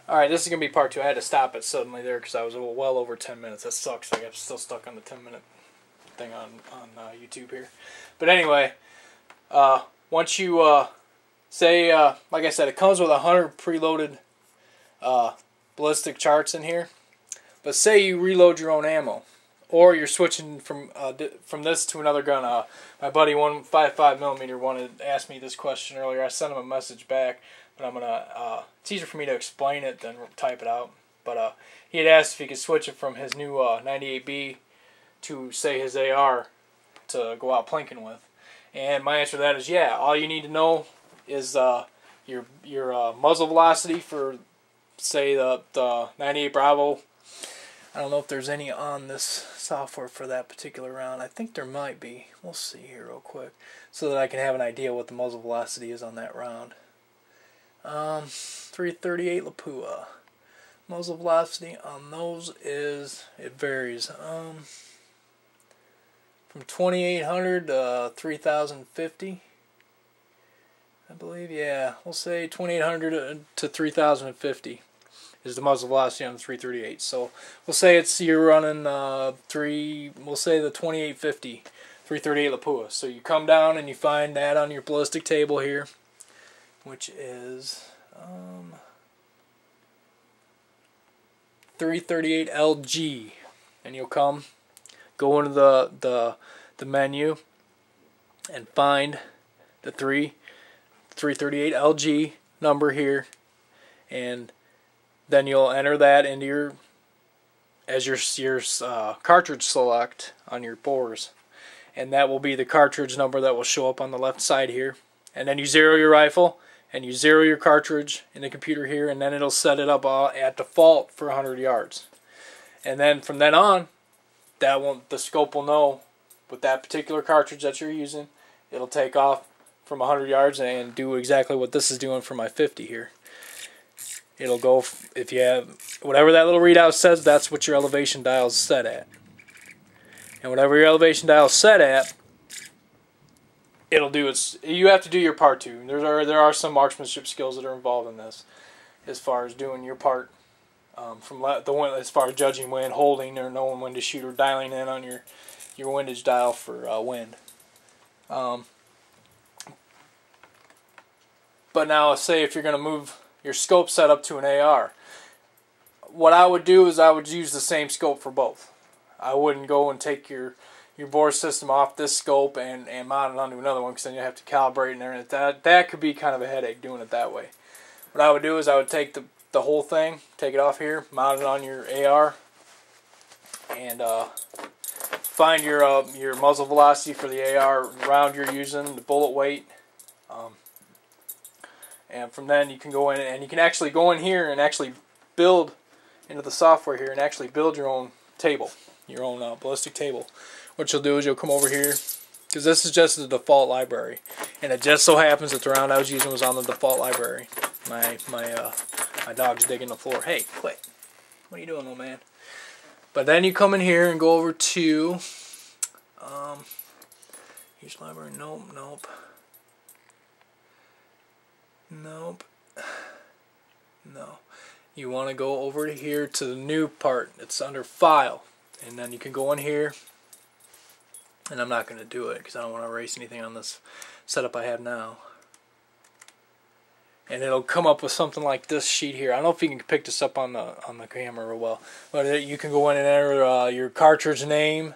Alright, this is going to be part 2. I had to stop it suddenly there because I was well over 10 minutes. That sucks. I'm still stuck on the 10-minute thing on YouTube here. But anyway, once you say, like I said, it comes with 100 preloaded ballistic charts in here. But say you reload your own ammo, or you're switching from this to another gun. My buddy 155mm wanted asked me this question earlier. I sent him a message back, but I'm gonna. It's easier for me to explain it than type it out. But he had asked if he could switch it from his new 98B to say his AR to go out plinking with. And my answer to that is yeah. All you need to know is your muzzle velocity for say the 98 Bravo. I don't know if there's any on this software for that particular round. I think there might be. We'll see here real quick so that I can have an idea what the muzzle velocity is on that round. 338 Lapua. Muzzle velocity on those is, it varies. From 2800 to 3050. I believe, yeah. We'll say 2800 to 3050. Is the muzzle velocity on the 338. So we'll say you're running we'll say the 2850 338 Lapua. So you come down and you find that on your ballistic table here, which is 338 LG, and you'll go into the menu and find the 338 LG number here, and then you'll enter that into your cartridge select on your bores, and that will be the cartridge number that will show up on the left side here. And then you zero your rifle and you zero your cartridge in the computer here, and then it'll set it up at default for 100 yards. And then from then on, the scope will know with that particular cartridge that you're using, it'll take off from 100 yards and do exactly what this is doing for my 50 here. It'll go, if you have whatever that little readout says, that's what your elevation dial is set at. And whatever your elevation dial is set at, it'll do its. You have to do your part too. There are some marksmanship skills that are involved in this, as far as doing your part, as far as judging wind, holding, or knowing when to shoot, or dialing in on your windage dial for wind. But now, say if you're going to move your scope setup to an AR, what I would do is I would use the same scope for both. I wouldn't go and take your bore system off this scope and mount it onto another one, because then you have to calibrate and everything. That could be kind of a headache doing it that way. What I would do is I would take the whole thing, take it off here, mount it on your AR, and find your muzzle velocity for the AR round you're using, the bullet weight. And from then you can go in and you can actually go in here and actually build into the software here and actually build your own table, your own ballistic table. What you'll do is you'll come over here, because this is just the default library, and it just so happens that the round I was using was on the default library. My dog's digging the floor. Hey, quit! What are you doing, little man? But then you come in here and go over to use library. Nope. No. You want to go over to here to the new part. It's under File, and then you can go in here. And I'm not going to do it because I don't want to erase anything on this setup I have now. And it'll come up with something like this sheet here. I don't know if you can pick this up on the camera real well, but you can go in and enter your cartridge name,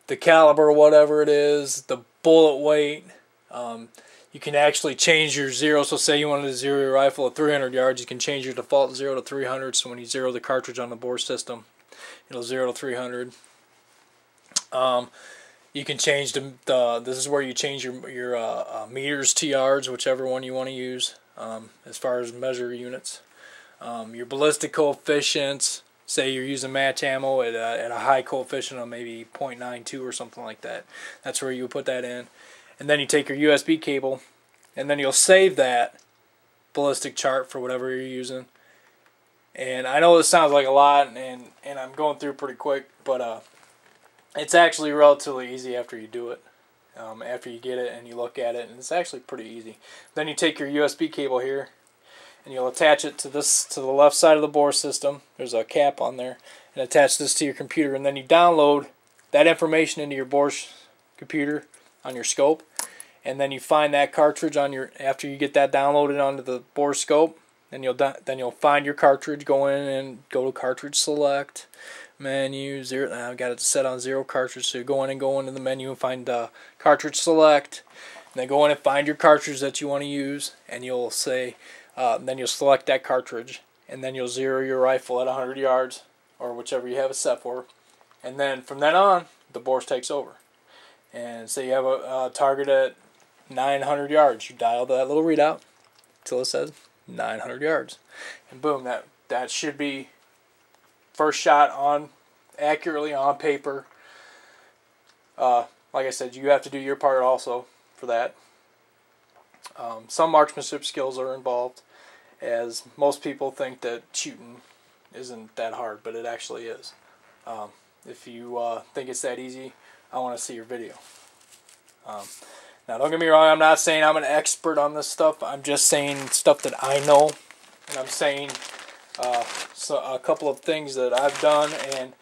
the caliber, whatever it is, the bullet weight. You can actually change your zero. So say you wanted to zero your rifle at 300 yards, you can change your default zero to 300. So when you zero the cartridge on the bore system, it'll zero to 300. You can change this is where you change your meters to yards, whichever one you want to use, as far as measure units. Your ballistic coefficients. Say you're using match ammo at a high coefficient of maybe 0.92 or something like that. That's where you would put that in. And then you take your USB cable, and then you'll save that ballistic chart for whatever you're using. And I know this sounds like a lot, and I'm going through pretty quick, but it's actually relatively easy after you do it. After you get it and you look at it, and it's actually pretty easy. Then you take your USB cable here, and you'll attach it to the left side of the bore system. There's a cap on there, and attach this to your computer, and then you download that information into your bore computer on your scope, and then you find that cartridge on your, after you get that downloaded onto the bore scope, then you'll find your cartridge, go in and go to cartridge select, menu, 0, I've got it set on 0 cartridge, so you go into the menu and find cartridge select, and then go in and find your cartridge that you want to use, and you'll say, then you'll select that cartridge, and then you'll zero your rifle at 100 yards, or whichever you have it set for, and then from then on, the bore takes over. And say you have a target at 900 yards, you dial that little readout till it says 900 yards, and boom, that should be first shot on accurately on paper. Like I said, you have to do your part also for that. Some marksmanship skills are involved, as most people think that shooting isn't that hard, but it actually is. If you think it's that easy, I want to see your video. Now, don't get me wrong, I'm not saying I'm an expert on this stuff. I'm just saying stuff that I know, and I'm saying a couple of things that I've done and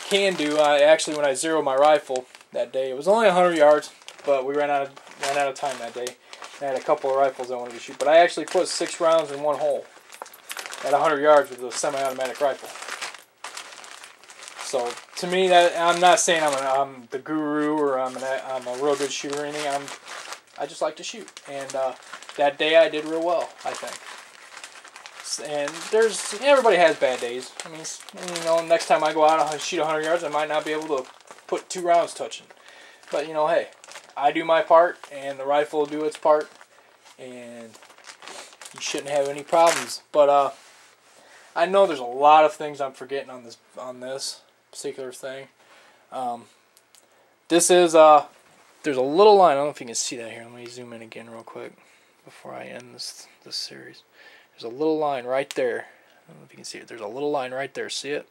can do. I actually, when I zeroed my rifle that day, it was only 100 yards, but we ran out of time that day. I had a couple of rifles I wanted to shoot, but I actually put 6 rounds in one hole at 100 yards with a semi-automatic rifle. So to me, that, I'm not saying I'm the guru or I'm a real good shooter or anything. I just like to shoot, and that day I did real well, I think. And everybody has bad days. I mean, you know, next time I go out and shoot 100 yards, I might not be able to put 2 rounds touching. But you know, hey, I do my part, and the rifle will do its part, and you shouldn't have any problems. But I know there's a lot of things I'm forgetting on this particular thing. This is there's a little line. I don't know if you can see that here. Let me zoom in again real quick before I end this series. There's a little line right there. I don't know if you can see it. There's a little line right there. See it?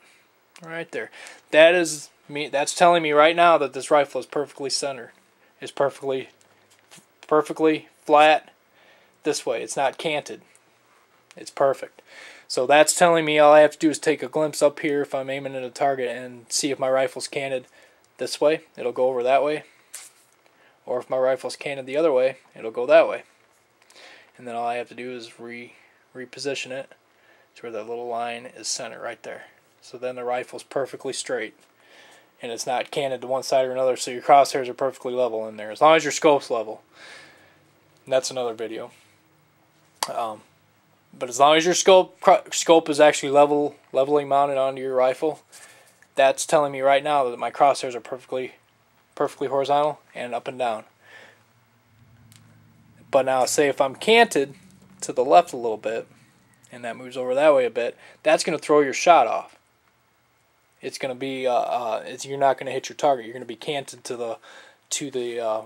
Right there. That is me. That's telling me right now that this rifle is perfectly centered. It's perfectly flat this way. It's not canted. It's perfect. So that's telling me all I have to do is take a glimpse up here if I'm aiming at a target and see if my rifle's canted this way. It'll go over that way. Or if my rifle's canted the other way, it'll go that way. And then all I have to do is reposition it to where that little line is centered right there. So then the rifle's perfectly straight. And it's not canted to one side or another, so your crosshairs are perfectly level in there. As long as your scope's level. And that's another video. But as long as your scope is actually levelly mounted onto your rifle, that's telling me right now that my crosshairs are perfectly horizontal and up and down. But now, say if I'm canted to the left a little bit, and that moves over that way a bit, that's going to throw your shot off. It's going to be you're not going to hit your target. You're going to be canted to the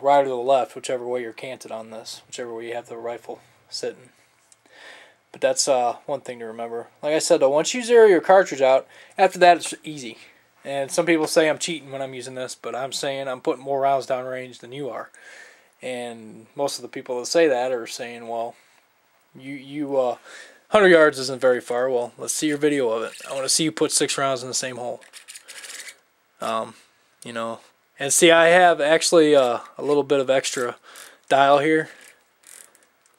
right or the left, whichever way you're canted on this, whichever way you have the rifle sitting. But that's one thing to remember. Like I said, though, once you zero your cartridge out, after that it's easy. And some people say I'm cheating when I'm using this, but I'm saying I'm putting more rounds down range than you are. And most of the people that say that are saying, well, you 100 yards isn't very far. Well, let's see your video of it. I want to see you put 6 rounds in the same hole. You know, and see, I have actually a little bit of extra dial here.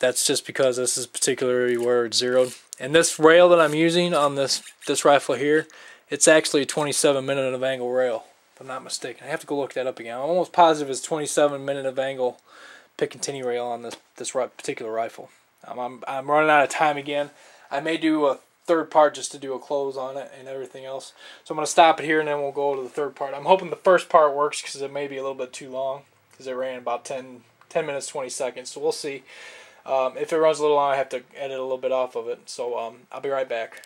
That's just because this is particularly where it's zeroed. And this rail that I'm using on this rifle here, it's actually a 27 minute of angle rail, if I'm not mistaken. I have to go look that up again. I'm almost positive it's 27 minute of angle Picatinny rail on this particular rifle. I'm running out of time again. I may do a third part just to do a close on it and everything else. So I'm going to stop it here and then we'll go to the third part. I'm hoping the first part works because it may be a little bit too long because it ran about 10 minutes 20 seconds. So we'll see. If it runs a little long, I have to edit a little bit off of it. So I'll be right back.